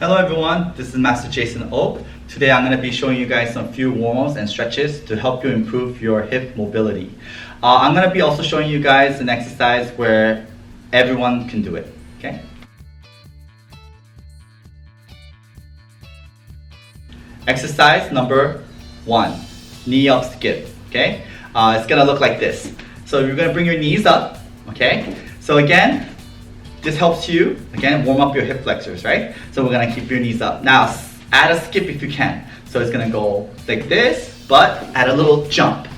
Hello everyone, this is Master Jason Oak. Today I'm going to be showing you guys some few warm-ups and stretches to help you improve your hip mobility. I'm going to be also showing you guys an exercise where everyone can do it, okay? Exercise number 1, knee up skip, okay? It's going to look like this. So you're going to bring your knees up, okay? So again, this helps you, again, warm up your hip flexors, right? So we're gonna keep your knees up. Now, add a skip if you can. So it's gonna go like this, but add a little jump.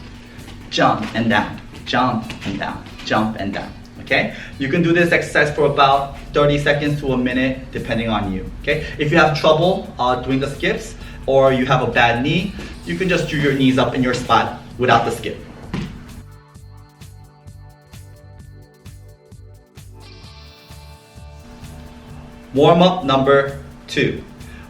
Jump and down, jump and down, jump and down, okay? You can do this exercise for about 30 seconds to a minute, depending on you, okay? If you have trouble doing the skips, or you have a bad knee, you can just do your knees up in your spot without the skip. Warm up number 2.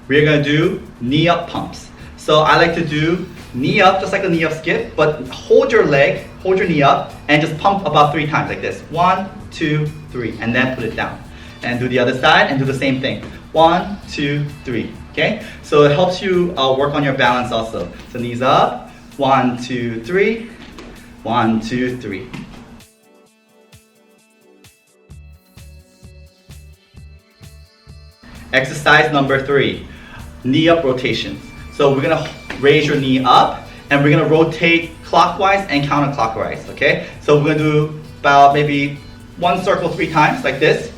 We're gonna do knee up pumps. So I like to do knee up, just like a knee up skip, but hold your leg, hold your knee up, and just pump about 3 times like this. 1, 2, 3, and then put it down. And do the other side and do the same thing. 1, 2, 3, okay? So it helps you work on your balance also. So knees up, 1, 2, 3, 1, 2, 3. Exercise number 3, knee up rotations. So we're gonna raise your knee up and we're gonna rotate clockwise and counterclockwise, okay? So we're gonna do about maybe 1 circle 3 times like this.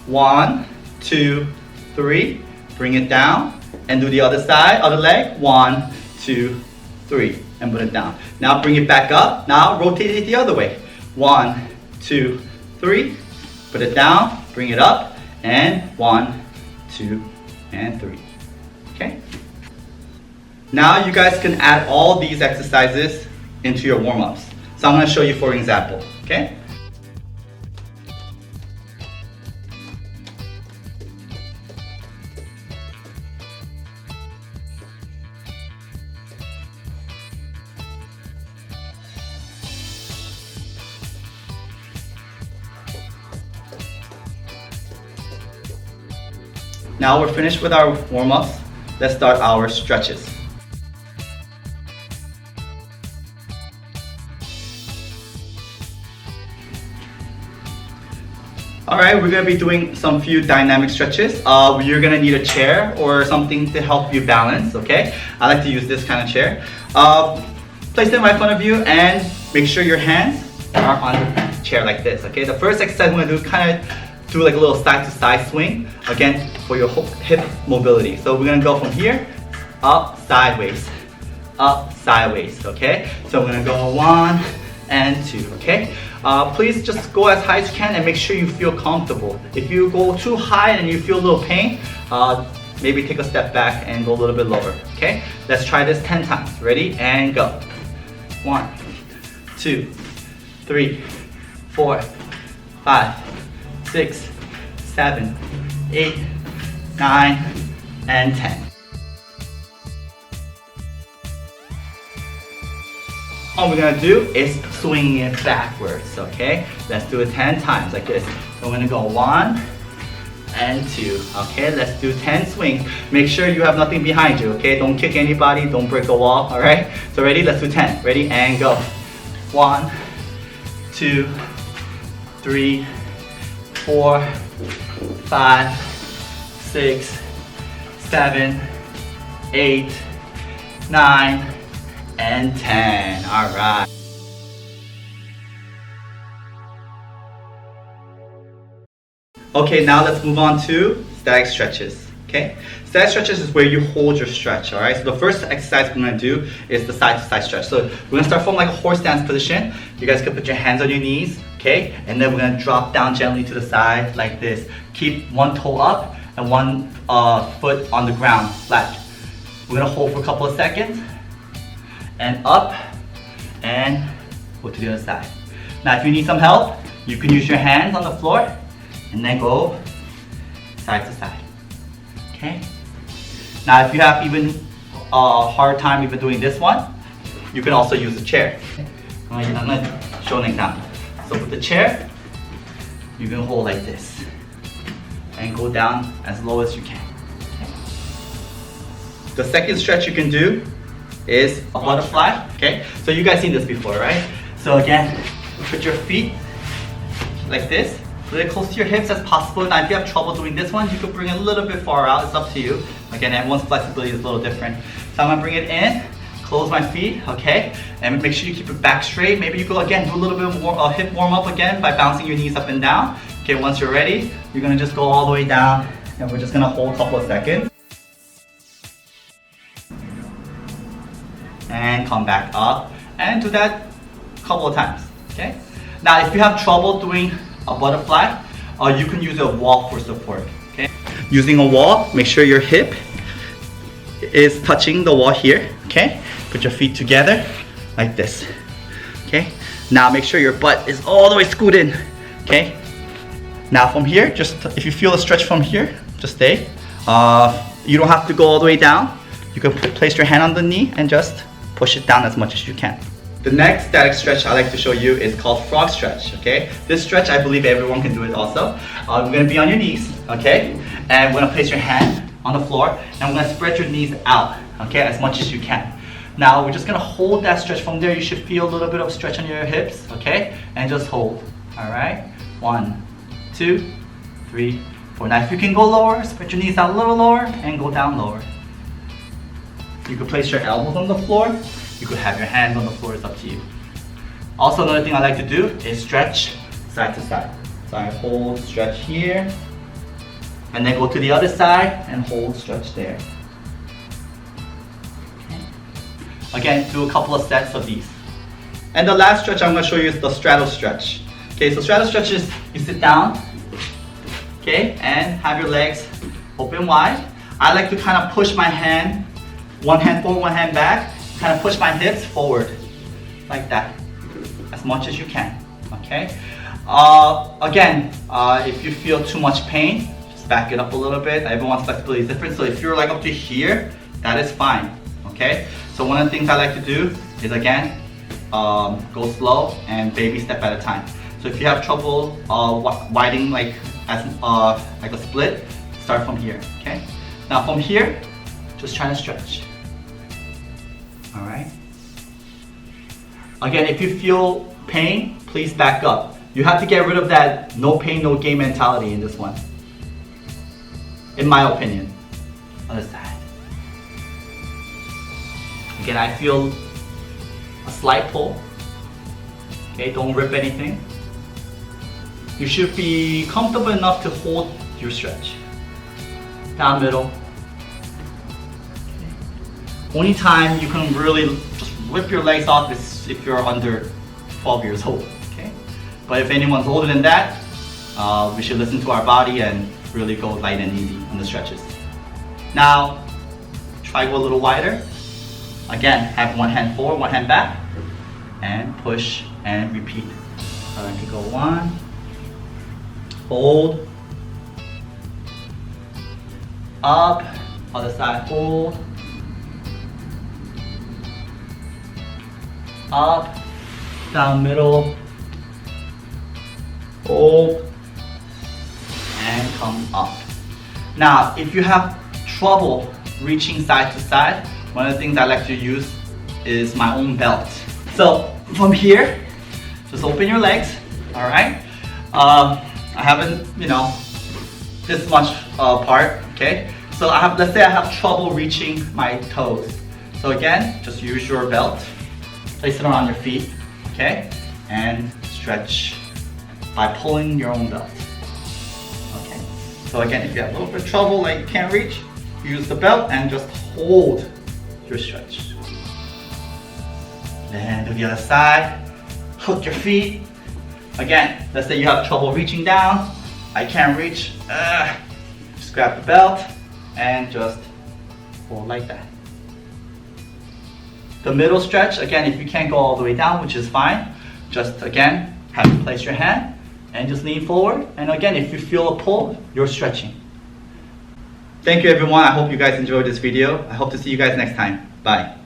1, 2, 3, bring it down and do the other side, other leg. 1, 2, 3, and put it down. Now bring it back up. Now rotate it the other way. 1, 2, 3, put it down, bring it up, and 1, 2, and 3. Okay? Now you guys can add all these exercises into your warm-ups. So I'm going to show you for example. Okay? Now we're finished with our warm-ups. Let's start our stretches. Alright, we're going to be doing some few dynamic stretches. You're going to need a chair or something to help you balance, okay? I like to use this kind of chair. Place it right in front of you and make sure your hands are on the chair like this, okay? The first exercise we're going to do, kind of do like a little side to side swing, again, for your hip mobility. So we're gonna go from here, up, sideways, okay? So we're gonna go 1 and 2, okay? Please just go as high as you can and make sure you feel comfortable. If you go too high and you feel a little pain, maybe take a step back and go a little bit lower, okay? Let's try this 10 times. Ready? And go. 1, 2, 3, 4, 5, 6, 7, 8, 9, and 10. All we're gonna do is swing it backwards, okay? Let's do it 10 times like this. So we're gonna go 1 and 2, okay? Let's do 10 swings. Make sure you have nothing behind you, okay? Don't kick anybody, don't break the wall, all right? So ready? Let's do 10. Ready? And go. 1, 2, 3, 4, 5, 6, 7, 8, 9, and 10. All right. Okay, now let's move on to static stretches. Okay, static stretches is where you hold your stretch. All right. So the first exercise we're gonna do is the side to side stretch. So we're gonna start from like a horse stance position. You guys can put your hands on your knees. Okay, and then we're gonna drop down gently to the side like this. Keep one toe up and one foot on the ground flat. We're gonna hold for a couple of seconds and up and go to the other side. Now if you need some help, you can use your hands on the floor and then go side to side. Okay? Now if you have even a hard time even doing this one, you can also use a chair. I'm gonna show an example. So with the chair, you can hold like this and go down as low as you can. Okay. The second stretch you can do is a butterfly, okay? So you guys seen this before, right? So again, put your feet like this, really close to your hips as possible. Now if you have trouble doing this one, you could bring it a little bit far out, it's up to you. Again, everyone's flexibility is a little different. So I'm gonna bring it in, close my feet, okay? And make sure you keep it back straight. Maybe you could again do a little bit more hip warm up again by bouncing your knees up and down. Okay, once you're ready, you're gonna just go all the way down and we're just gonna hold a couple of seconds. And come back up and do that a couple of times, okay? Now if you have trouble doing a butterfly, you can use a wall for support, okay? Using a wall, make sure your hip is touching the wall here, okay? Put your feet together like this, okay? Now make sure your butt is all the way scooted in, okay? Now from here, just if you feel a stretch from here, just stay. You don't have to go all the way down. You can place your hand on the knee and just push it down as much as you can. The next static stretch I like to show you is called frog stretch, okay? This stretch, I believe everyone can do it also. We're gonna be on your knees, okay? And we're gonna place your hand on the floor and we're gonna spread your knees out, okay? As much as you can. Now we're just gonna hold that stretch. From there you should feel a little bit of stretch on your hips, okay? And just hold, all right? 1, 2, 3, 4. Now if you can go lower, spread your knees out a little lower and go down lower. You could place your elbows on the floor. You could have your hands on the floor, it's up to you. Also another thing I like to do is stretch side to side. So I hold, stretch here, and then go to the other side and hold, stretch there. Okay. Again, do a couple of sets of these. And the last stretch I'm going to show you is the straddle stretch. Okay, so straddle stretch is you sit down, okay, and have your legs open wide. I like to kind of push my hand, one hand forward, one hand back, kind of push my hips forward, like that, as much as you can, okay? Again, if you feel too much pain, just back it up a little bit. Everyone's flexibility is different, so if you're like up to here, that is fine, okay? So one of the things I like to do is again, go slow and baby step at a time. So if you have trouble widening like a split, start from here, okay? Now from here, just try to stretch. All right. Again, if you feel pain, please back up. You have to get rid of that no pain, no gain mentality in this one. In my opinion. Other side. Again, I feel a slight pull. Okay, don't rip anything. You should be comfortable enough to hold your stretch. Down middle. Only time you can really just rip your legs off is if you're under 12 years old, okay? But if anyone's older than that, we should listen to our body and really go light and easy on the stretches. Now, try go a little wider. Again, have one hand forward, one hand back, and push and repeat. So I can go 1, hold, up, other side, hold, up, down middle, hold, and come up. Now, if you have trouble reaching side to side, one of the things I like to use is my own belt. So from here, just open your legs, all right? I haven't, this much apart, okay? So let's say I have trouble reaching my toes. So again, just use your belt. Place it around your feet, okay? And stretch by pulling your own belt. Okay. So again, if you have a little bit of trouble, like you can't reach, use the belt and just hold your stretch. Then do the other side, hook your feet. Again, let's say you have trouble reaching down, I can't reach, just grab the belt and just hold like that. The middle stretch, again, if you can't go all the way down, which is fine, just again, have to place your hand and just lean forward. And again, if you feel a pull, you're stretching. Thank you everyone. I hope you guys enjoyed this video. I hope to see you guys next time. Bye.